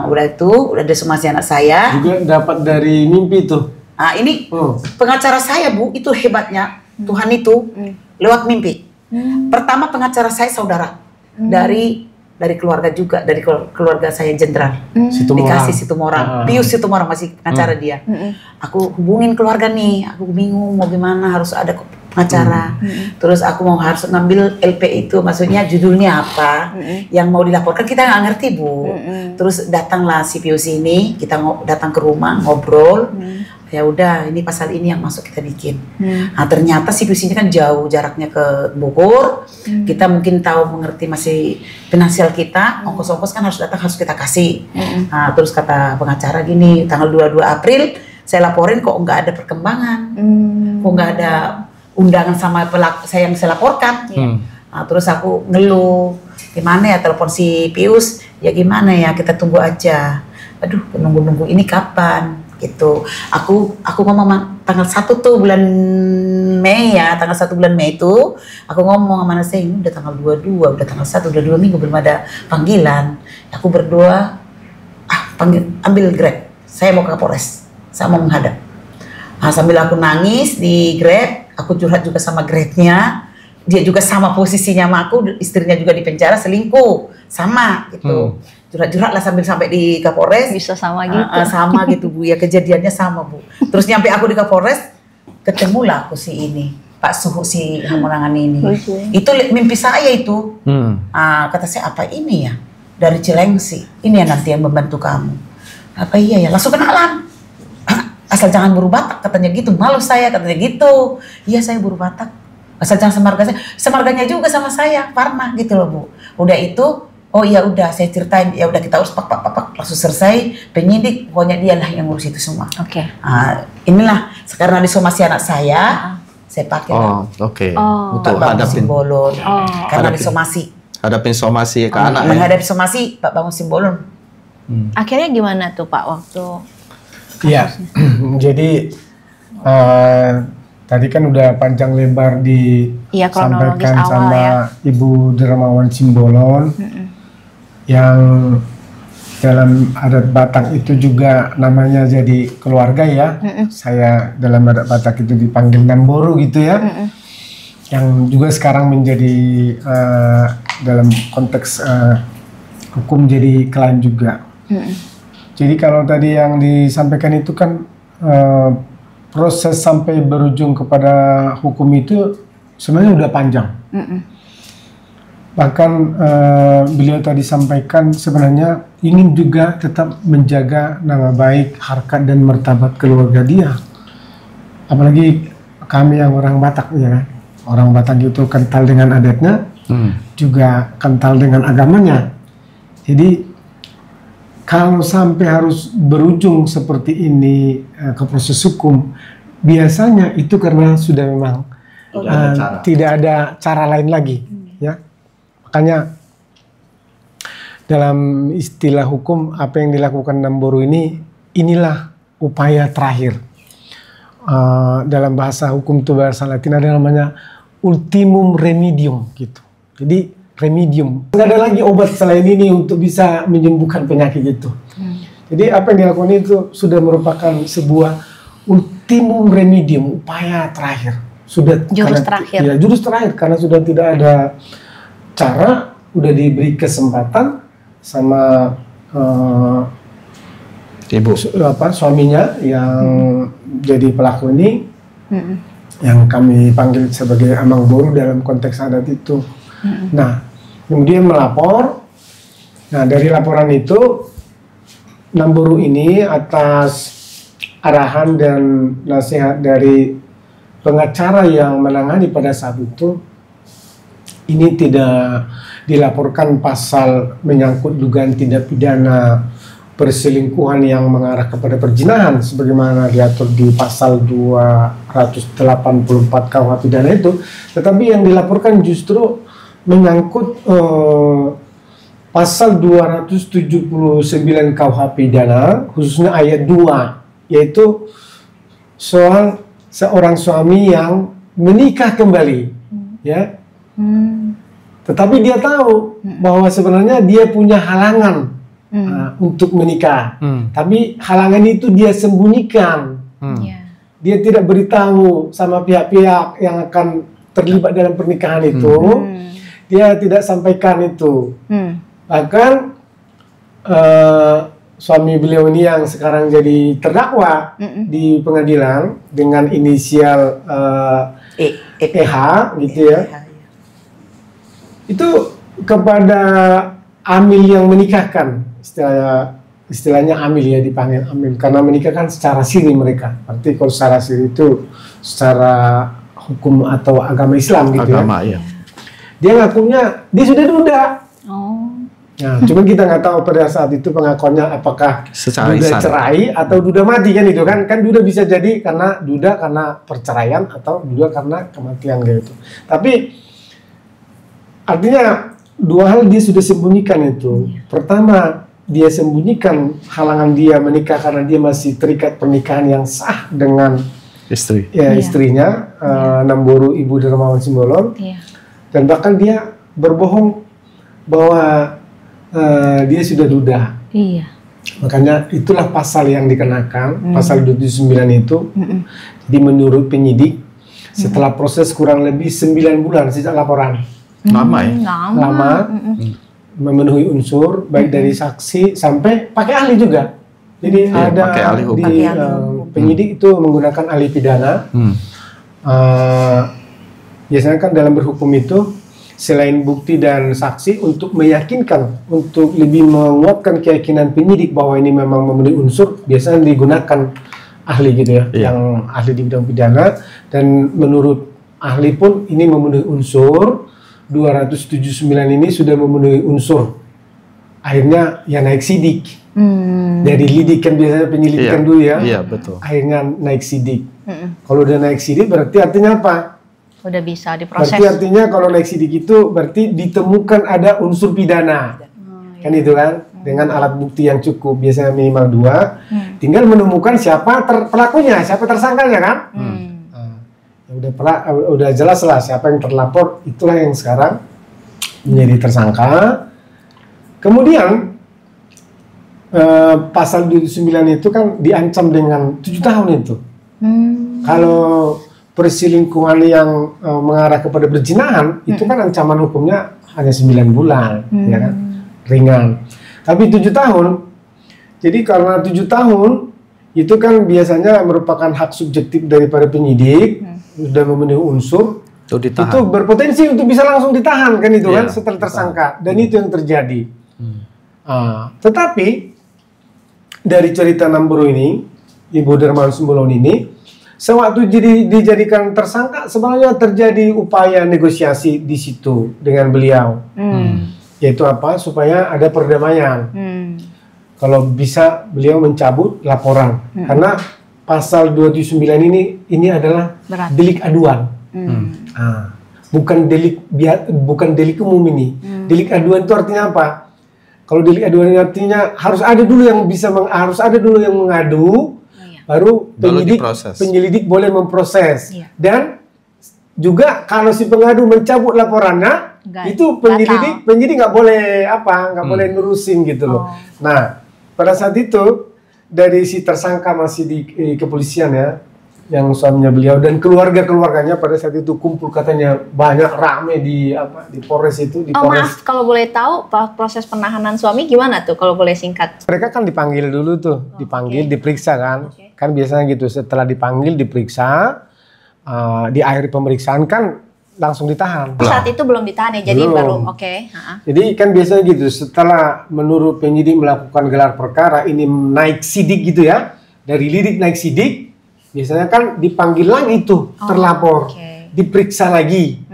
Udah itu udah ada somasi anak saya. Juga dapat dari mimpi tuh. Ini pengacara saya Bu, itu hebatnya Tuhan itu lewat mimpi. Pertama pengacara saya saudara dari keluarga juga, dari keluarga saya jenderal. Dikasih Situmorang. Pius Situmorang masih pengacara dia. Aku hubungin keluarga nih, aku bingung mau gimana, harus ada pengacara. Terus aku harus ngambil LP itu, maksudnya judulnya apa, yang mau dilaporkan kita nggak ngerti Bu. Terus datanglah si Pius ini, kita datang ke rumah ngobrol. Ya udah, ini pasal ini yang masuk kita bikin. Ternyata si Pius ini kan jauh jaraknya ke Bogor. Kita mungkin tahu mengerti masih finansial kita, ongkos-ongkos kan harus datang, harus kita kasih. Terus kata pengacara gini, tanggal 22 April saya laporin kok nggak ada perkembangan, kok nggak ada undangan sama saya yang saya laporkan. Terus aku ngeluh, gimana ya telepon si Pius, ya gimana ya kita tunggu aja. Aduh, nunggu ini kapan? Gitu. Aku ngomong tanggal 1 tuh bulan Mei ya, tanggal 1 bulan Mei itu aku ngomong sama anak saya, ini udah tanggal 22, udah tanggal 1, udah 2 minggu belum ada panggilan. Aku berdoa, ambil Grab, saya mau ke Kapolres, saya mau menghadap. Sambil aku nangis di Grab, aku curhat juga sama Grabnya, dia juga sama posisinya sama aku, istrinya juga di penjara, selingkuh, sama gitu. Curhat-curhat lah sampai di Kapolres. Bisa sama gitu. Sama gitu Bu, ya kejadiannya sama Bu. Terus nyampe aku di Kapolres, ketemulah aku si ini, Pak Suhu si Hamonangan ini. Itu mimpi saya itu. Kata saya, apa ini ya? Dari Cilengsi, ini ya nanti yang membantu kamu. Apa iya ya? Langsung kenalan. Asal jangan buru Batak, katanya gitu. Malu saya, katanya gitu. Iya saya buru Batak. Asal jangan semarga saya. Semarganya juga sama saya, Parma gitu loh Bu. Udah itu, Oh ya udah, saya ceritain, ya udah kita urus pak langsung selesai. Penyidik pokoknya dialah yang ngurus itu semua. Oke. Inilah sekarang disomasi anak saya pakai. Oke. Untuk Untuk Bangun hadapin Simbolon. Karena Hadapin. disomasi. hadapin somasi ke anak ya. Menghadapi somasi Pak Bangun Simbolon. Akhirnya gimana tuh Pak waktu? Iya. Jadi tadi kan udah panjang lebar kronologis disampaikan awal sama ya. Ibu Dermawan Simbolon yang dalam adat Batak itu juga namanya jadi keluarga ya. Saya dalam adat Batak itu dipanggil Namboru gitu ya. Yang juga sekarang menjadi dalam konteks hukum jadi klien juga. Jadi kalau tadi yang disampaikan itu kan proses sampai berujung kepada hukum itu sebenarnya udah panjang. Bahkan beliau tadi sampaikan sebenarnya ingin juga tetap menjaga nama baik, harkat dan martabat keluarga dia. Apalagi kami yang orang Batak ya kan. Orang Batak itu kental dengan adatnya, juga kental dengan agamanya. Jadi kalau sampai harus berujung seperti ini ke proses hukum, biasanya itu karena sudah memang tidak ada cara lain lagi, ya. Makanya dalam istilah hukum apa yang dilakukan Namboru inilah upaya terakhir. Dalam bahasa hukum itu bahasa Latin ada namanya ultimum remedium gitu. Jadi remedium. Nggak ada lagi obat selain ini untuk bisa menyembuhkan penyakit itu. Jadi apa yang dilakukan itu sudah merupakan sebuah ultimum remedium, upaya terakhir. Sudah Jurus terakhir. Ya, jurus terakhir karena sudah tidak ada cara, udah diberi kesempatan sama Ibu suaminya yang jadi pelaku ini, yang kami panggil sebagai Amang Boru dalam konteks adat itu. Nah, kemudian melapor. Nah, dari laporan itu Namboru ini atas arahan dan nasihat dari pengacara yang menangani pada saat itu, ini tidak dilaporkan pasal menyangkut dugaan tindak pidana perselingkuhan yang mengarah kepada perzinahan sebagaimana diatur di pasal 284 KUH pidana itu, tetapi yang dilaporkan justru menyangkut pasal 279 KUH pidana khususnya ayat 2, yaitu soal seorang suami yang menikah kembali, ya. Tetapi dia tahu bahwa sebenarnya dia punya halangan untuk menikah, tapi halangan itu dia sembunyikan. Dia tidak beritahu sama pihak-pihak yang akan terlibat dalam pernikahan itu. Dia tidak sampaikan itu. Bahkan suami beliau ini yang sekarang jadi terdakwa di pengadilan dengan inisial EH gitu ya. Itu kepada amil yang menikahkan, istilahnya amil ya, dipanggil amil karena menikahkan secara siri mereka. Arti kalau secara siri itu secara hukum atau agama Islam gitu ya. Dia ngakunya dia sudah duda. Nah, cuman kita nggak tahu pada saat itu pengakuannya apakah secara duda lisan cerai atau duda mati kan itu kan duda bisa jadi karena duda karena perceraian atau duda karena kematian gitu. Tapi artinya dua hal dia sudah sembunyikan itu. Pertama, dia sembunyikan halangan dia menikah karena dia masih terikat pernikahan yang sah dengan istrinya, Namboru Ibu Dermawan Simbolon. Dan bahkan dia berbohong bahwa dia sudah duda. Makanya itulah pasal yang dikenakan, pasal 29 itu. Jadi menurut penyidik, setelah proses kurang lebih 9 bulan sejak laporan. Lama ya? Lama. Memenuhi unsur, baik dari saksi sampai pakai ahli juga. Jadi ada ahli hukum. di penyidik itu menggunakan ahli pidana. Biasanya kan dalam berhukum itu selain bukti dan saksi untuk meyakinkan, untuk lebih menguatkan keyakinan penyidik bahwa ini memang memenuhi unsur, biasanya digunakan ahli gitu ya, yang ahli di bidang pidana. Dan menurut ahli pun ini memenuhi unsur, 279 ini sudah memenuhi unsur akhirnya ya naik sidik. Dari lidik kan biasanya penyelidikan dulu ya. Iya, betul. Akhirnya naik sidik. Kalau udah naik sidik berarti artinya apa? Udah bisa diproses. Berarti artinya kalau naik sidik itu berarti ditemukan ada unsur pidana. Kan itu kan? Dengan alat bukti yang cukup, biasanya minimal 2. Tinggal menemukan siapa pelakunya, siapa tersangkanya kan? Udah jelas lah siapa yang terlapor, itulah yang sekarang menjadi tersangka. Kemudian pasal 29 itu kan diancam dengan 7 tahun itu. Kalau perselingkuhan yang mengarah kepada perzinahan itu kan ancaman hukumnya hanya 9 bulan, ya kan, ringan. Tapi 7 tahun, jadi karena 7 tahun itu kan biasanya merupakan hak subjektif daripada penyidik, sudah memenuhi unsur, itu berpotensi untuk bisa langsung ditahan kan itu kan setelah tersangka, dan itu yang terjadi. Tetapi dari cerita Namburu ini, Ibu Darmawan Simbolon ini, sewaktu dijadikan tersangka sebenarnya terjadi upaya negosiasi di situ dengan beliau, yaitu apa? Supaya ada perdamaian. Kalau bisa beliau mencabut laporan, karena pasal 279 ini adalah delik aduan, bukan delik umum ini. Delik aduan itu artinya apa? Kalau delik aduan ini artinya harus ada dulu yang mengadu, baru penyelidik boleh memproses. Dan juga kalau si pengadu mencabut laporannya, itu penyidik nggak boleh boleh nurusin gitu loh. Nah, pada saat itu dari si tersangka masih di kepolisian ya, yang suaminya beliau dan keluarganya pada saat itu kumpul, katanya banyak rame di Polres itu. Maaf, kalau boleh tahu proses penahanan suami gimana tuh, kalau boleh singkat? Mereka kan dipanggil dulu tuh, diperiksa kan. Kan biasanya gitu, setelah dipanggil, diperiksa, di akhir pemeriksaan kan langsung ditahan. Saat itu belum ditahan ya, jadi baru Jadi kan biasanya gitu, setelah menurut penyidik melakukan gelar perkara, ini naik sidik gitu ya, dari lidik naik sidik, biasanya kan dipanggil lagi tuh terlapor, diperiksa lagi.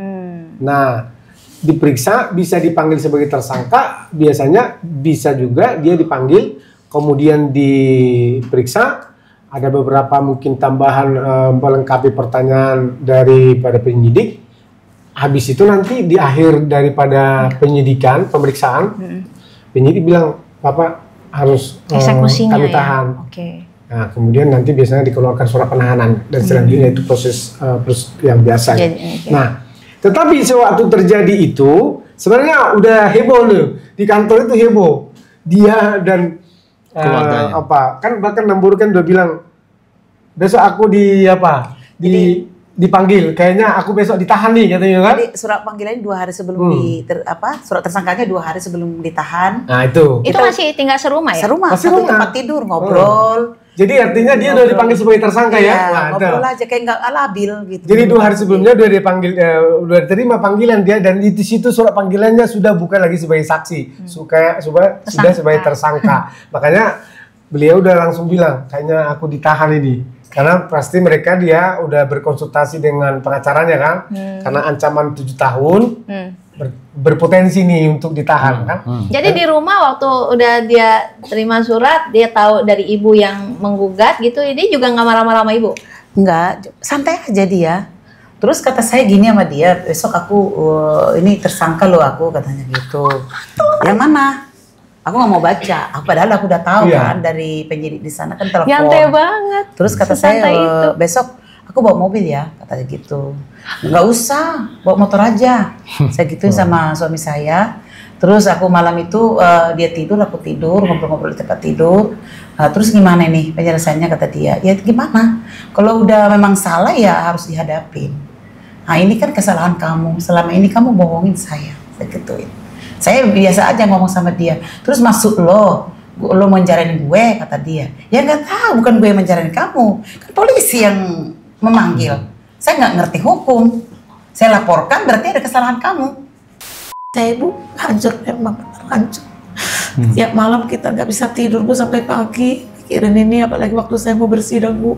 Nah, diperiksa bisa dipanggil sebagai tersangka, biasanya bisa juga dia dipanggil, kemudian diperiksa, ada beberapa mungkin tambahan melengkapi pertanyaan daripada penyidik. Habis itu nanti di akhir daripada penyidikan, pemeriksaan, penyidik bilang, Bapak harus kami tahan. Nah, kemudian nanti biasanya dikeluarkan surat penahanan, dan selanjutnya itu proses yang biasa. Nah, tetapi sewaktu terjadi itu, sebenarnya udah heboh nih, di kantor itu heboh. Dia dan kan bahkan Namburu kan udah bilang, besok aku dipanggil, kayaknya aku besok ditahan nih katanya kan. Jadi surat panggilannya 2 hari sebelum surat tersangkanya 2 hari sebelum ditahan. Nah itu masih tinggal serumah ya? Masih satu tempat tidur, ngobrol. Jadi artinya dia udah dipanggil sebagai tersangka ya? Ngobrol aja kayak nggak labil gitu. Jadi 2 hari sebelumnya udah dipanggil, udah diterima panggilan dia, dan di situ surat panggilannya sudah bukan lagi sebagai saksi, sudah sebagai tersangka. Makanya beliau udah langsung bilang, kayaknya aku ditahan ini. Karena pasti dia udah berkonsultasi dengan pengacaranya kan, karena ancaman 7 tahun berpotensi nih untuk ditahan kan. Jadi di rumah waktu udah dia terima surat, dia tahu dari ibu yang menggugat gitu, dia juga nggak marah-marah sama ibu? Enggak, santai aja dia. Terus kata saya gini sama dia, besok aku ini tersangka loh aku, katanya gitu. Yang mana? Aku nggak mau baca, padahal aku udah tahu kan dari penyidik di sana kan telepon. Nyantai banget. Terus kata saya besok aku bawa mobil ya, katanya gitu. Nggak usah, bawa motor aja. Saya gituin sama suami saya. Terus aku malam itu dia tidur, aku tidur, ngobrol-ngobrol di tempat tidur. Terus gimana nih penyelesaiannya, kata dia? Ya gimana? Kalau udah memang salah ya harus dihadapin. Nah ini kan kesalahan kamu. Selama ini kamu bohongin saya gituin. Saya biasa aja ngomong sama dia. Terus masuk lo menjarain gue, kata dia. Ya nggak tahu, bukan gue yang menjarain kamu. Kan polisi yang memanggil. Saya nggak ngerti hukum. Saya laporkan berarti ada kesalahan kamu. Saya ibu hancur, memang hancur. Tiap malam kita nggak bisa tidur Bu sampai pagi. Pikirin ini, apalagi waktu saya mau bersidang Bu.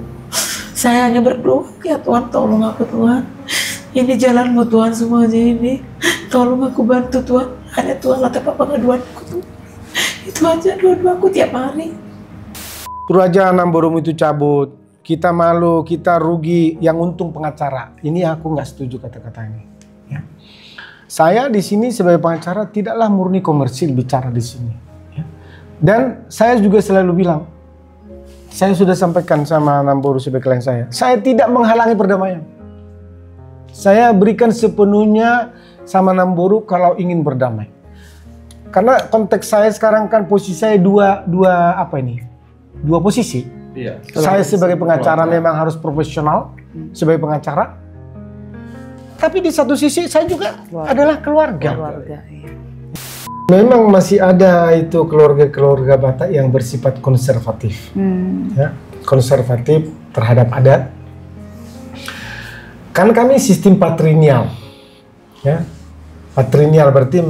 Saya hanya berdoa, ya Tuhan tolong aku Tuhan. Ini jalanmu Tuhan semuanya ini. Tolong aku bantu Tuhan. Hanya Tuhan lah tempat pengaduanku Tuhan. Itu aja dua-duaku tiap hari. Suruh aja Namborum itu cabut. Kita malu, kita rugi, yang untung pengacara. Ini aku nggak setuju kata-kata ini. Ya. Saya di sini sebagai pengacara tidaklah murni komersil bicara di sini. Ya. Dan saya juga selalu bilang, saya sudah sampaikan sama Namborum sebagai klien saya tidak menghalangi perdamaian. Saya berikan sepenuhnya sama Namborum kalau ingin berdamai. Karena konteks saya sekarang kan posisi saya dua posisi. Iya. Saya sebagai pengacara memang harus profesional sebagai pengacara. Tapi di satu sisi saya juga adalah keluarga. Iya. Memang masih ada itu keluarga-keluarga Batak yang bersifat konservatif. Ya, konservatif terhadap adat. Kan kami sistem patrinial. Ya. Patrinial berarti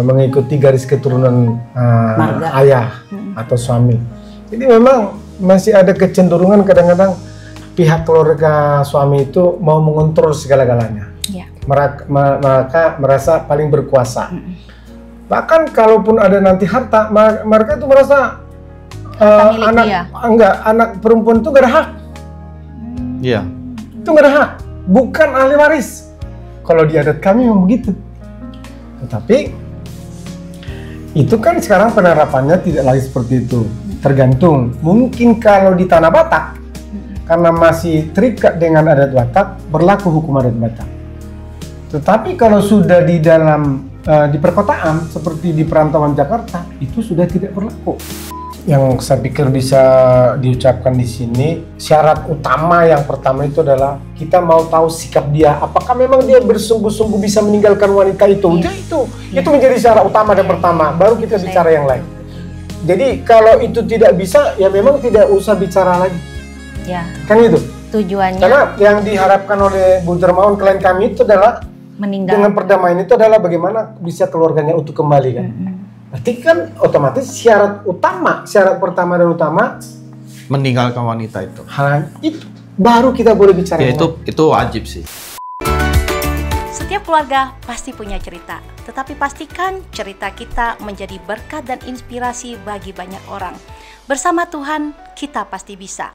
mengikuti garis keturunan ayah atau suami. Jadi memang masih ada kecenderungan kadang-kadang pihak keluarga suami itu mau mengontrol segala-galanya. Ya. Mereka merasa paling berkuasa. Bahkan kalaupun ada nanti harta, mereka itu merasa anak perempuan itu gak ada hak. Iya. Itu gak ada hak, bukan ahli waris. Kalau di adat kami memang begitu. Tetapi itu kan sekarang penerapannya tidak lagi seperti itu. Tergantung. Mungkin kalau di tanah Batak, karena masih terikat dengan adat Batak, berlaku hukum adat Batak. Tetapi kalau sudah di dalam di perkotaan seperti di perantauan Jakarta, itu sudah tidak berlaku. Yang saya pikir bisa diucapkan di sini, syarat utama yang pertama itu adalah kita mau tahu sikap dia. Apakah memang dia bersungguh-sungguh bisa meninggalkan wanita itu? Ya, itu menjadi syarat utama dan pertama. Baru kita bicara yang lain. Jadi kalau itu tidak bisa, ya memang tidak usah bicara lagi. Ya. Kan itu. Tujuannya. Karena yang diharapkan oleh Bu Dermawan klien kami itu adalah dengan perdamaian itu adalah bagaimana bisa keluarganya utuh kembali kan. Berarti kan otomatis syarat pertama dan utama Meninggalkan wanita itu. hal itu baru kita boleh bicara. Ya, itu wajib sih. Setiap keluarga pasti punya cerita, tetapi pastikan cerita kita menjadi berkat dan inspirasi bagi banyak orang. Bersama Tuhan, kita pasti bisa.